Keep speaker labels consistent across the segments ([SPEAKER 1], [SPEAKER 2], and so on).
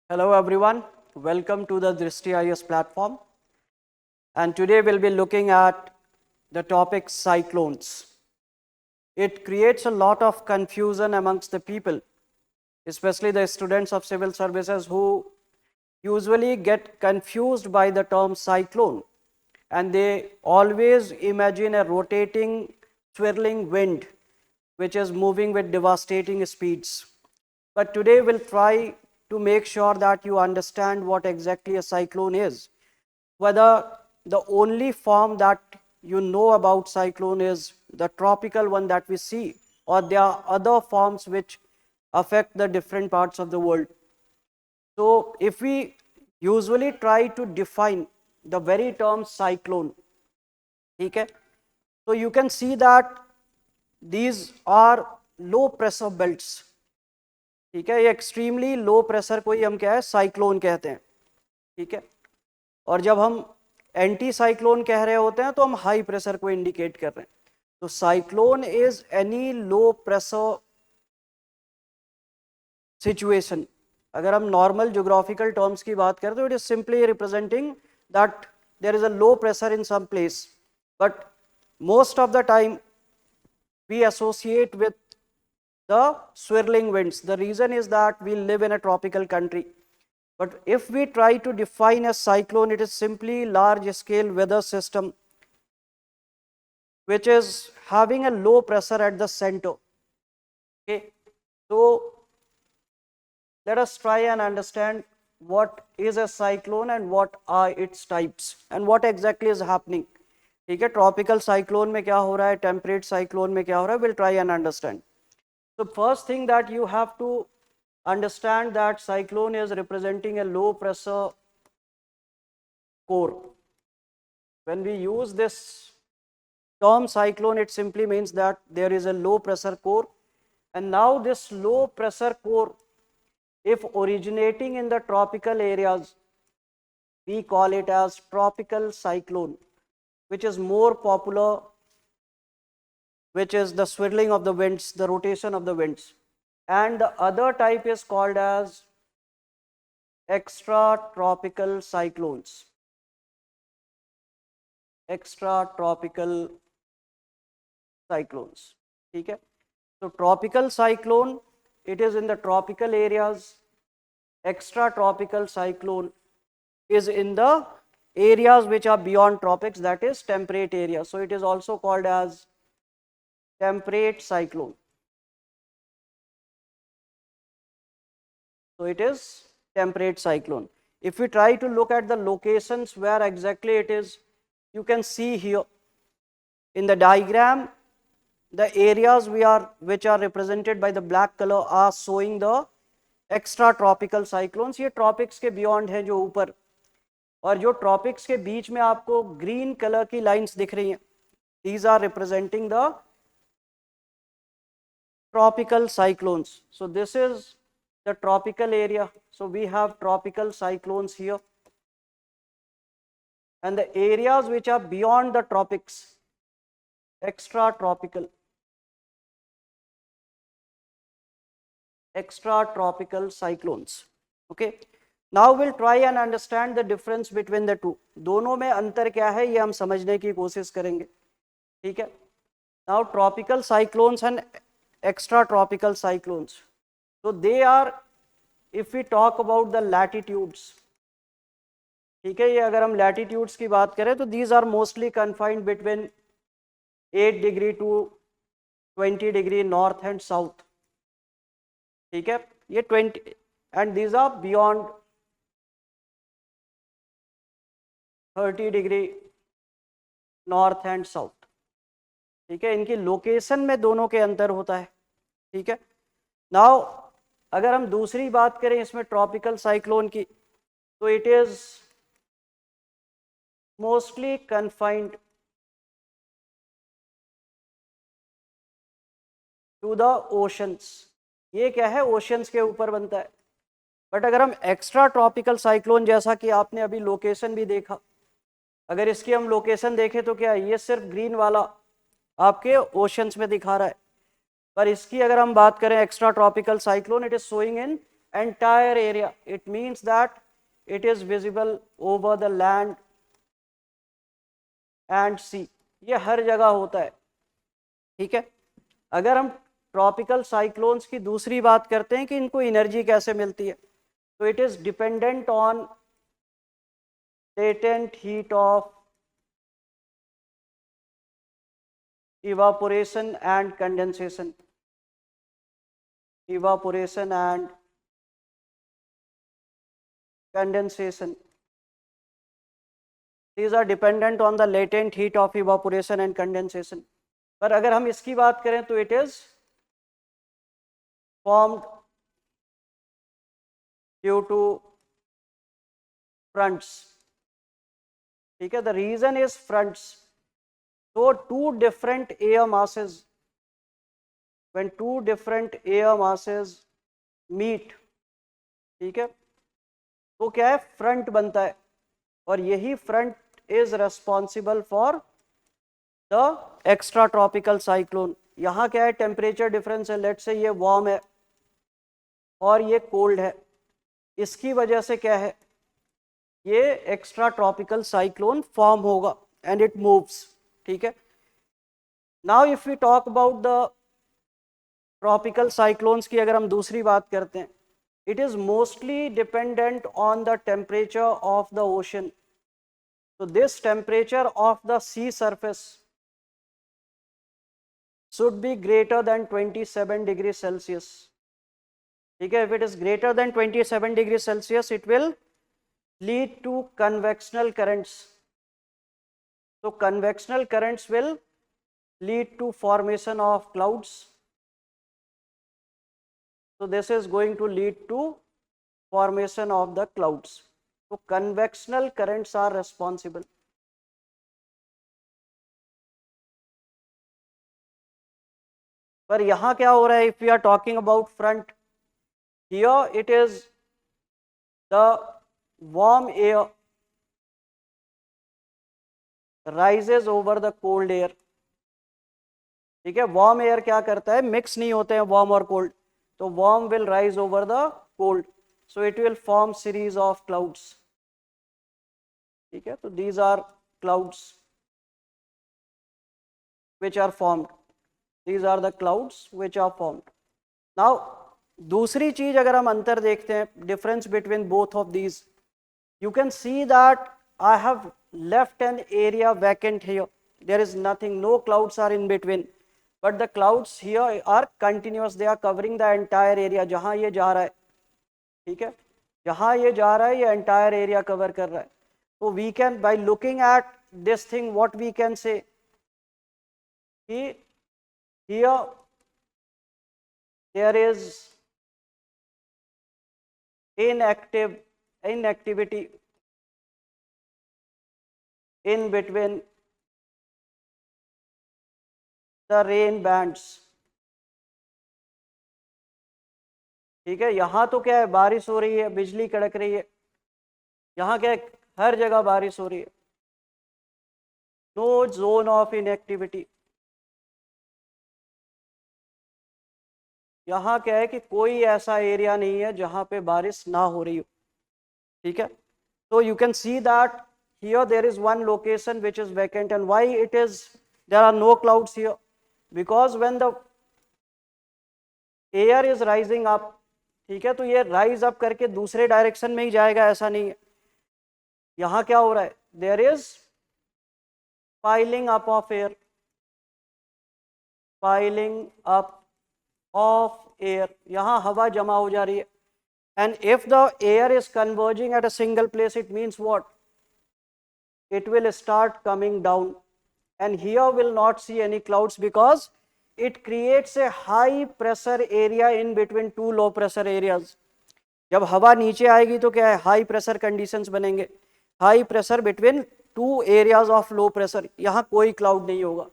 [SPEAKER 1] Hello everyone, welcome to the Drishti IS platform, and today we'll be looking at the topic cyclones. It creates a lot of confusion amongst the people, especially the students of civil services who usually get confused by the term cyclone, and they always imagine a rotating, swirling wind which is moving with devastating speeds. But today we'll try to make sure that you understand what exactly a cyclone is. Whether the only form that you know about cyclone is the tropical one that we see, or there are other forms which affect the different parts of the world. So if we usually try to define the very term cyclone, okay, so you can see that these are low pressure belts. ठीक है, ये extremely low pressure को ही हम क्या है cyclone कहते हैं. ठीक है, और जब हम एंटी साइक्लोन कह रहे होते हैं तो हम हाई प्रेशर को इंडिकेट कर रहे हैं. तो cyclone is any low pressure situation. अगर हम नॉर्मल ज्योग्राफिकल टर्म्स की बात करें तो it is simply representing that there is a low pressure in some place, but most of the time we associate with the swirling winds. The reason is that we live in a tropical country. But if we try to define a cyclone, it is simply large scale weather system which is having a low pressure at the center. Okay, so let us try and understand what is a cyclone and what are its types and what exactly is happening. ठीक है, tropical cyclone में क्या हो रहा है, temperate cyclone में क्या हो रहा है, will try and understand. So first thing that you have to understand that cyclone is representing a low pressure core. When we use this term cyclone, it simply means that there is a low pressure core, and now this low pressure core, if originating in the tropical areas, we call it as tropical cyclone, which is more popular, which is the swirling of the winds, the rotation of the winds. And the other type is called as extratropical cyclones. Extratropical cyclones. Okay? So tropical cyclone, it is in the tropical areas. Extratropical cyclone is in the areas which are beyond tropics, that is temperate areas. So it is also called as temperate cyclone. So it is temperate cyclone. If we try to look at the locations where exactly it is, you can see here in the diagram, the areas which are represented by the black color are showing the extra tropical cyclones. ये tropics के beyond है जो ऊपर, और जो tropics के बीच में आपको green color की lines दिख रही हैं, these are representing the tropical cyclones. So this is the tropical area. So we have tropical cyclones here, and the areas which are beyond the tropics, extratropical cyclones. Okay, now we'll try and understand the difference between the two. दोनों में अंतर क्या है ये हम समझने की कोशिश करेंगे. ठीक है, now tropical cyclones and extratropical cyclones, so they are, if we talk about the latitudes, ठीक है, ये अगर हम latitudes की बात करें तो these are mostly confined between 8 degree to 20 degree north and south. ठीक है, ये 20, and these are beyond 30 degree north and south. ठीक है, इनकी लोकेशन में दोनों के अंतर होता है. ठीक है, नाउ अगर हम दूसरी बात करें इसमें ट्रॉपिकल साइक्लोन की, तो it is mostly confined to the oceans. ये क्या है, ओशंस के ऊपर बनता है. बट अगर हम एक्स्ट्रा ट्रॉपिकल साइक्लोन, जैसा कि आपने अभी लोकेशन भी देखा, अगर इसकी हम लोकेशन देखें तो क्या है, ये सिर्फ ग्रीन वाला आपके ओशंस में दिखा रहा है. पर इसकी अगर हम बात करें extra tropical cyclone, it is showing in entire area. It means that it is visible over the land and sea. ये हर जगह होता है, ठीक है. अगर हम ट्रॉपिकल साइक्लोन्स की दूसरी बात करते हैं कि इनको एनर्जी कैसे मिलती है, तो it is dependent on latent heat of evaporation and condensation. Evaporation and condensation. These are dependent on the latent heat of evaporation and condensation. पर अगर हम इसकी बात करें तो it is formed due to fronts. ठीक है, the reason is fronts. So two different air masses, when two different air masses meet, ठीक है, तो क्या है, फ्रंट बनता है, और यही front is responsible for the extra tropical cyclone. यहाँ क्या है, टेम्परेचर डिफरेंस है, लेट से ये वार्म है और ये कोल्ड है, इसकी वजह से क्या है, ये एक्स्ट्रा ट्रॉपिकल साइक्लोन फॉर्म होगा एंड इट मूव्स. ठीक है. Now if we talk about the tropical cyclones की अगर हम दूसरी बात करते हैं, it is mostly dependent on the temperature of the ocean. So this temperature of the sea surface should be greater than 27 degrees Celsius. ठीक है, if it is greater than 27 degrees Celsius, it will lead to convectional currents. So convectional currents will lead to formation of clouds. So this is going to lead to formation of the clouds. So convectional currents are responsible. पर यहाँ क्या हो रहा है, if we are talking about front, here it is the warm air rises over the cold air. ठीक है, warm air क्या करता है, मिक्स नहीं होते हैं वार्म और कोल्ड, तो warm will rise over the cold, so it will form series of clouds. ठीक है, तो these are clouds which are formed. These are the clouds which are formed. Now दूसरी चीज अगर हम अंतर देखते हैं, difference between both of these, you can see that I have left an area vacant here. There is nothing, no clouds are in between. But the clouds here are continuous, they are covering the entire area. जहां ये जा रहा है, ठीक है, जहां ये जा रहा है ये entire area cover कर रहा है. So we can, by looking at this thing, what we can say, कि here there is inactivity in between the rain bands. ठीक है, यहां तो क्या है, बारिश हो रही है, बिजली कड़क रही है, यहां क्या है, हर जगह बारिश हो रही है. No zone of inactivity. यहां क्या है कि कोई ऐसा एरिया नहीं है जहां पे बारिश ना हो रही हो. ठीक है, so you can see that here there is one location which is vacant. And why it is there are no clouds here? Because when the air is rising up, ठीक है, तो ये राइज अप करके दूसरे direction में ही जाएगा, ऐसा नहीं है. यहां क्या हो रहा है, there is piling up of air, piling up of air, यहां हवा जमा हो जा रही है. And if the air is converging at a single place, it means what? It will start coming down, and here will not see any clouds because it creates a high pressure area in between two low pressure areas. जब हवा नीचे आएगी तो क्या है, high pressure conditions बनेंगे, high pressure between two areas of low pressure. यहाँ कोई क्लाउड नहीं होगा.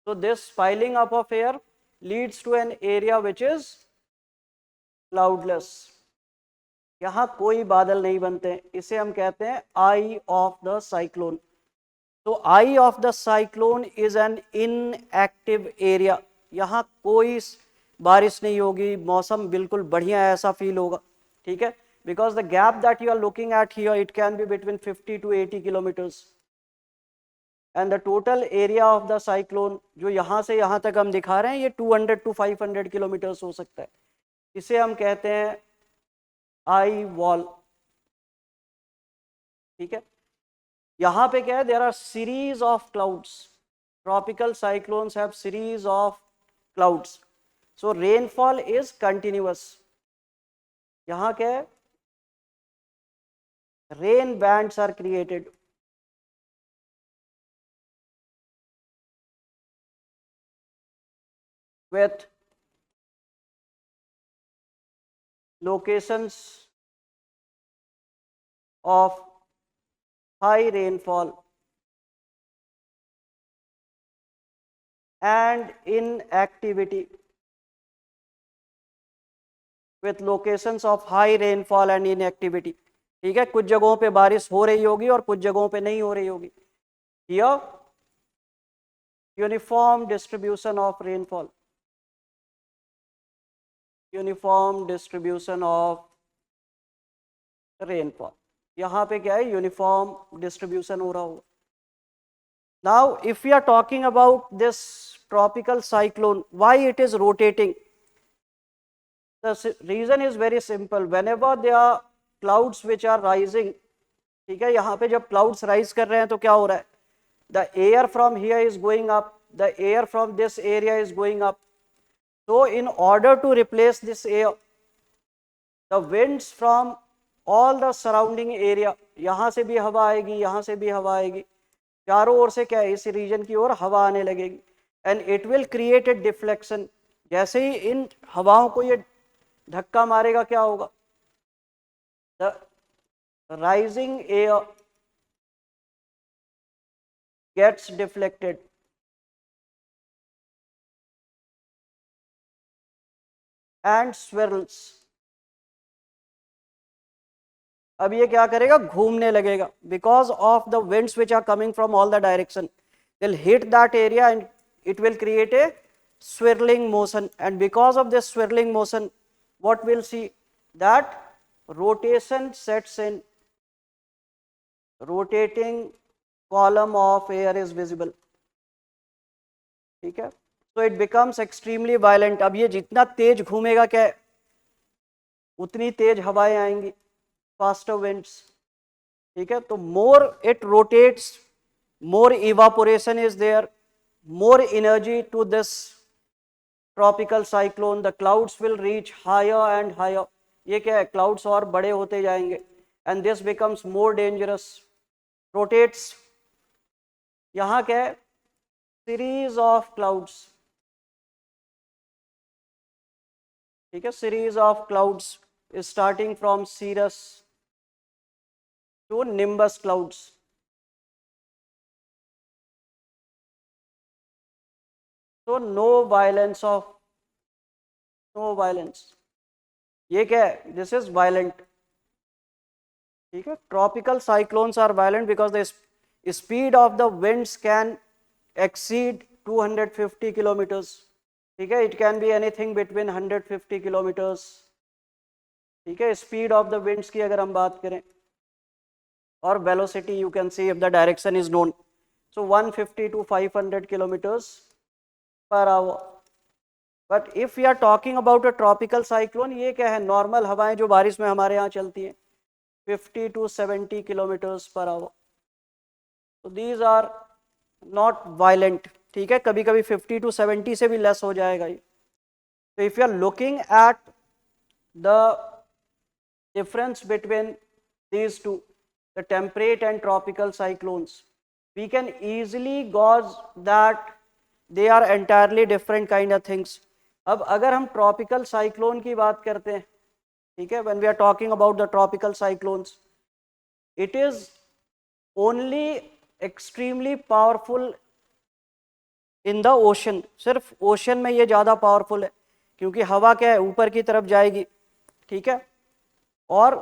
[SPEAKER 1] So this piling up of air leads to an area which is cloudless. यहाँ कोई बादल नहीं बनते हैं, इसे हम कहते हैं आई ऑफ द साइक्लोन. तो eye of the cyclone is an inactive area. यहाँ कोई बारिश नहीं होगी, मौसम बिल्कुल बढ़िया ऐसा फील होगा. ठीक है, because the gap that you are looking at here, it can be between 50 to 80 kilometers, and the total area of the cyclone जो यहाँ से यहाँ तक हम दिखा रहे हैं ये 200 to 500 किलोमीटर्स हो सकता है. इसे हम कहते हैं आई वॉल. ठीक है, यहाँ पे क्या है, there are series of clouds. Tropical cyclones have series of clouds, so rainfall is continuous. यहाँ क्या है, rain bands are created. with locations of high rainfall and inactivity. With locations of high rainfall and inactivity. ठीक है, कुछ जगहों पे बारिश हो रही होगी और कुछ जगहों पे नहीं हो रही होगी. Here uniform distribution of rainfall. Uniform distribution of rainfall. यहाँ पे क्या है, यूनिफॉर्म डिस्ट्रीब्यूशन हो रहा होगा. Now if you are talking about this tropical cyclone, why it is rotating? The reason is very simple. Whenever there are clouds which are rising, ठीक है, यहाँ पे जब क्लाउड्स राइज कर रहे हैं तो क्या हो रहा है, the air from here is going up, the air from this area is going up. So in order to replace this air, the winds from all the surrounding area, यहाँ से भी हवा आएगी, यहाँ से भी हवा आएगी, चारों ओर से क्या है, इस रीजन की ओर हवा आने लगेगी, and it will create a deflection. जैसे ही इन हवाओं को ये धक्का मारेगा क्या होगा, the rising air gets deflected. And swirls. अब ये क्या करेगा, घूमने लगेगा. Because of the winds which are coming from all the direction, they'll hit that area and it will create a swirling motion. And because of this swirling motion, what we'll see, that rotation sets in. Rotating column of air is visible. ठीक है, so it becomes extremely violent. अब ये जितना तेज घूमेगा क्या है, उतनी तेज हवाएं आएंगी, faster winds. ठीक है, तो more it rotates, more evaporation is there, more energy to this tropical cyclone. The clouds will reach higher and higher. ये क्या है, clouds और बड़े होते जाएंगे, and this becomes more dangerous. Rotates. यहाँ क्या है, series of clouds. ठीक है, series of clouds starting from cirrus to nimbus clouds. तो no violence of, no violence. ये क्या है, दिस इज वायलेंट. ठीक है, tropical cyclones are violent because the speed of the winds can exceed 250 kilometres. ठीक है, it can be anything between 150 kilometres. ठीक है, स्पीड ऑफ द विंड्स की अगर हम बात करें, और velocity you can see if the direction is known. So 150 to 500 kilometers per hour. But if you are talking about a tropical cyclone, ये क्या है, नॉर्मल हवाएं जो बारिश में हमारे यहाँ चलती हैं, 50 to 70 kilometers per hour. तो दीज आर नॉट वायलेंट. ठीक है, कभी कभी 50 to 70 से भी लेस हो जाएगा ये. तो if you are looking at the difference between these two, the temperate and tropical cyclones, we can easily gauge that they are entirely different kind of things. अब अगर हम ट्रॉपिकल साइक्लोन की बात करते हैं, ठीक है, when we are talking about the tropical cyclones, it is only extremely powerful in the ocean. सिर्फ ओशन में ये ज़्यादा पावरफुल है, क्योंकि हवा क्या है, ऊपर की तरफ जाएगी. ठीक है, और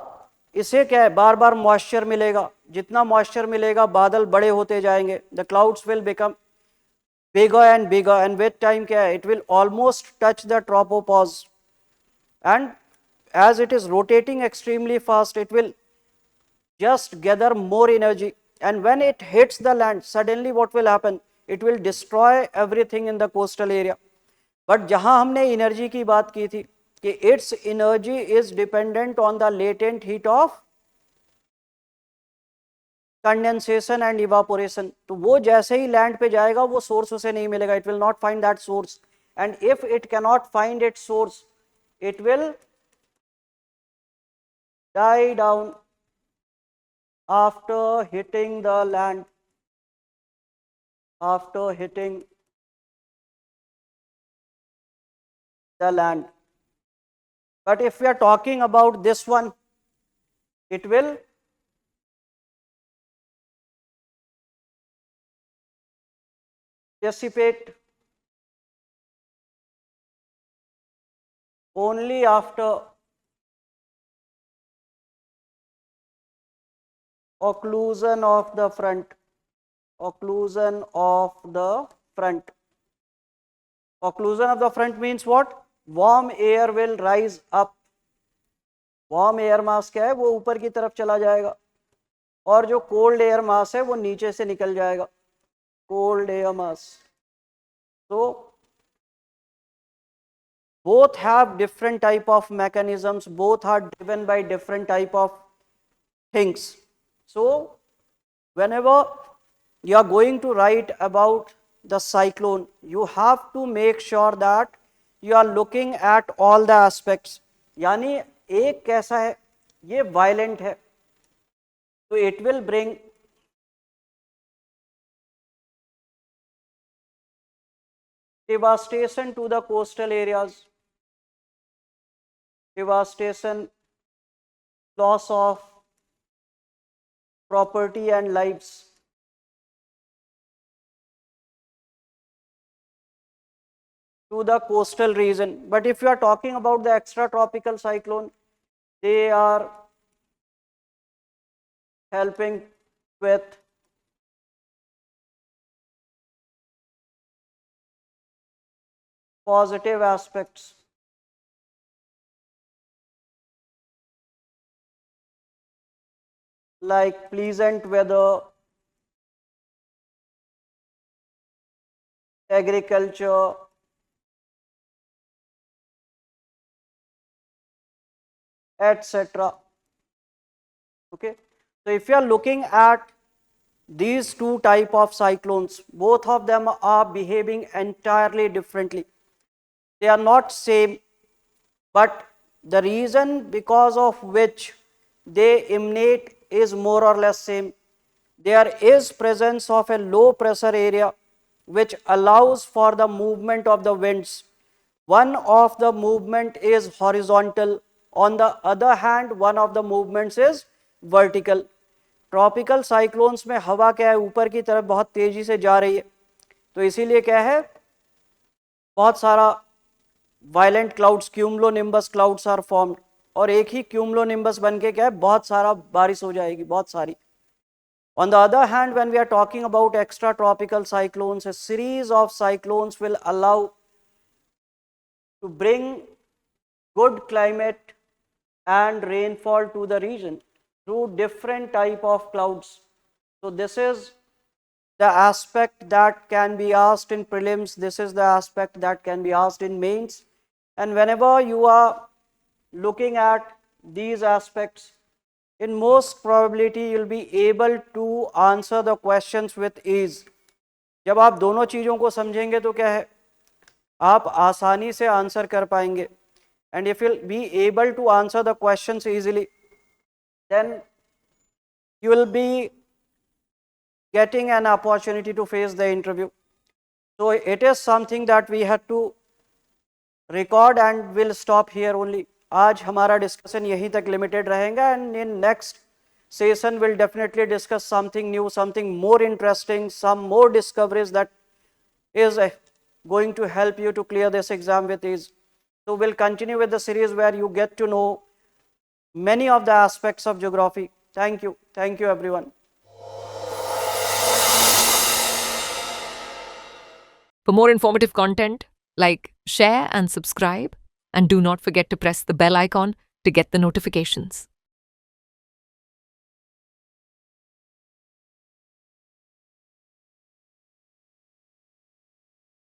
[SPEAKER 1] इसे क्या है, बार बार मॉइस्चर मिलेगा. जितना मॉइस्चर मिलेगा बादल बड़े होते जाएंगे. The clouds will become bigger and bigger, and with time क्या है, it will almost touch the tropopause, and as it is rotating extremely fast, it will just gather more energy, and when it hits the land, suddenly what will happen? It will destroy everything in the coastal area. But जहां हमने energy की बात की थी कि it's energy is dependent on the latent heat of condensation and evaporation, तो वो जैसे ही लैंड पे जाएगा वो सोर्स उसे नहीं मिलेगा, it will not find that source, and if it can not find it source, it will die down after hitting the land, after hitting the land. But if we are talking about this one, it will dissipate only after occlusion of the front, occlusion of the front. Occlusion of the front means what? Warm air will rise up. Warm air mass क्या है? वो ऊपर की तरफ चला जाएगा, और जो cold air mass है वो नीचे से निकल जाएगा, cold air mass. So both have different type of mechanisms, both are driven by different type of things. So whenever you are going to write about the cyclone, you have to make sure that you are looking at all the aspects. यानी एक कैसा है, ये violent है, तो it will bring devastation to the coastal areas, devastation, loss of property and lives. To the coastal region. But if you are talking about the extratropical cyclone, they are helping with positive aspects. Like pleasant weather, agriculture, etc. Okay, so if you are looking at these two type of cyclones, both of them are behaving entirely differently. They are not same, but the reason because of which they emanate is more or less same. There is presence of a low pressure area which allows for the movement of the winds. One of the movement is horizontal, on the other hand one of the movements is vertical. Tropical cyclones में हवा क्या है, ऊपर की तरफ बहुत तेजी से जा रही है, तो इसीलिए क्या है, बहुत सारा violent clouds, cumulonimbus clouds are formed, और एक ही क्यूमुलोनिम्बस बन के क्या है, बहुत सारा बारिश हो जाएगी, बहुत सारी. On the other hand, when we are talking about extratropical cyclones, a series of cyclones will allow to bring good climate and rainfall to the region through different type of clouds. So this is the aspect that can be asked in prelims, this is the aspect that can be asked in mains, and whenever you are looking at these aspects, in most probability you will be able to answer the questions with ease. जब आप दोनों चीज़ों को समझेंगे तो क्या है, आप आसानी से आंसर कर पाएंगे, and if you'll be able to answer the questions easily, then you will be getting an opportunity to face the interview. So it is something that we had to record and will stop here only. आज हमारा discussion यहीं तक limited रहेगा, and in next session will definitely discuss something new, something more interesting, some more discoveries that is going to help you to clear this exam with ease. So we'll continue with the series where you get to know many of the aspects of geography. Thank you everyone.
[SPEAKER 2] For more informative content, like, share and subscribe, and do not forget to press the bell icon to get the notifications.